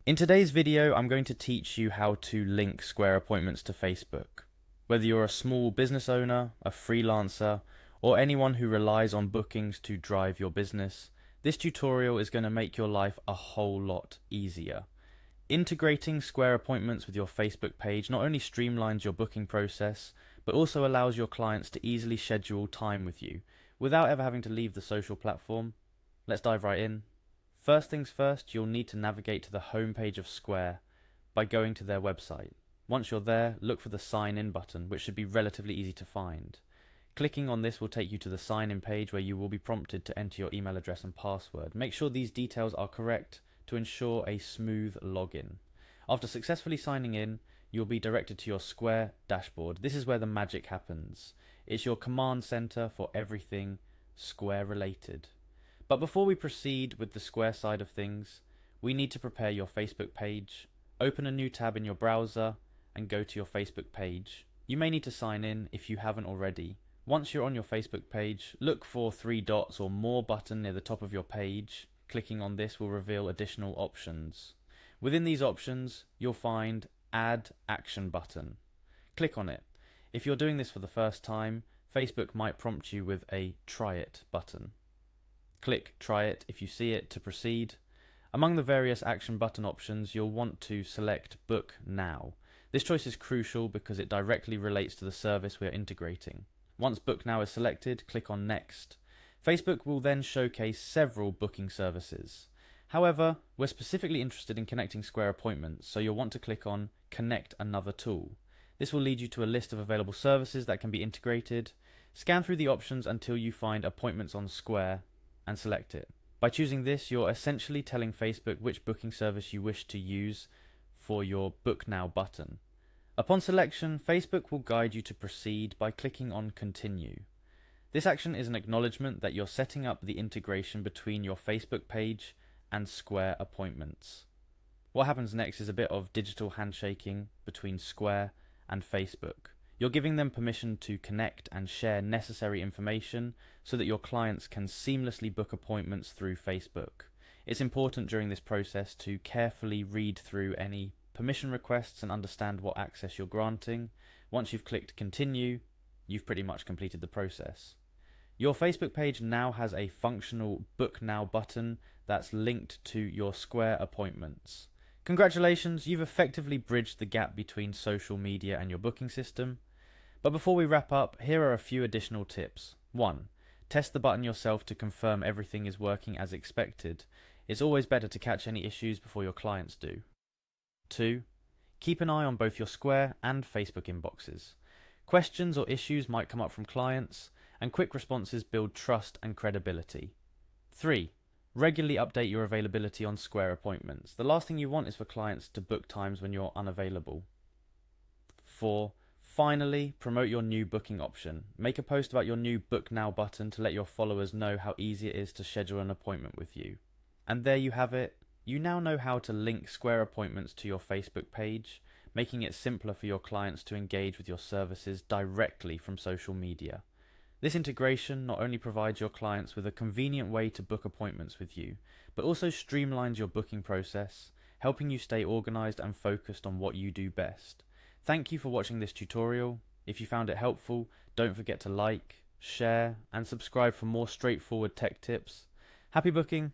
In today's video, I'm going to teach you how to link Square Appointments to Facebook. Whether you're a small business owner, a freelancer, or anyone who relies on bookings to drive your business, this tutorial is going to make your life a whole lot easier. Integrating Square Appointments with your Facebook page not only streamlines your booking process, but also allows your clients to easily schedule time with you without ever having to leave the social platform. Let's dive right in. First things first, you'll need to navigate to the home page of Square by going to their website. Once you're there, look for the Sign In button, which should be relatively easy to find. Clicking on this will take you to the Sign In page where you will be prompted to enter your email address and password. Make sure these details are correct to ensure a smooth login. After successfully signing in, you'll be directed to your Square dashboard. This is where the magic happens. It's your command center for everything Square related. But before we proceed with the Square side of things, we need to prepare your Facebook page. Open a new tab in your browser and go to your Facebook page. You may need to sign in if you haven't already. Once you're on your Facebook page, look for 3 dots or more button near the top of your page. Clicking on this will reveal additional options. Within these options, you'll find Add Action button. Click on it. If you're doing this for the first time, Facebook might prompt you with a Try It button. Click Try It if you see it to proceed. Among the various action button options, you'll want to select Book Now. This choice is crucial because it directly relates to the service we are integrating. Once Book Now is selected, click on Next. Facebook will then showcase several booking services. However, we're specifically interested in connecting Square Appointments, so you'll want to click on Connect Another Tool. This will lead you to a list of available services that can be integrated. Scan through the options until you find Appointments on Square and select it. By choosing this, you're essentially telling Facebook which booking service you wish to use for your Book Now button. Upon selection, Facebook will guide you to proceed by clicking on Continue. This action is an acknowledgement that you're setting up the integration between your Facebook page and Square Appointments. What happens next is a bit of digital handshaking between Square and Facebook. You're giving them permission to connect and share necessary information so that your clients can seamlessly book appointments through Facebook. It's important during this process to carefully read through any permission requests and understand what access you're granting. Once you've clicked Continue, you've pretty much completed the process. Your Facebook page now has a functional Book Now button that's linked to your Square Appointments. Congratulations, you've effectively bridged the gap between social media and your booking system. But before we wrap up, here are a few additional tips. 1. Test the button yourself to confirm everything is working as expected. It's always better to catch any issues before your clients do. 2. Keep an eye on both your Square and Facebook inboxes. Questions or issues might come up from clients, and quick responses build trust and credibility. 3. Regularly update your availability on Square Appointments. The last thing you want is for clients to book times when you're unavailable. 4. Finally, promote your new booking option. Make a post about your new Book Now button to let your followers know how easy it is to schedule an appointment with you. And there you have it. You now know how to link Square Appointments to your Facebook page, making it simpler for your clients to engage with your services directly from social media. This integration not only provides your clients with a convenient way to book appointments with you, but also streamlines your booking process, helping you stay organized and focused on what you do best. Thank you for watching this tutorial. If you found it helpful, don't forget to like, share, and subscribe for more straightforward tech tips. Happy booking!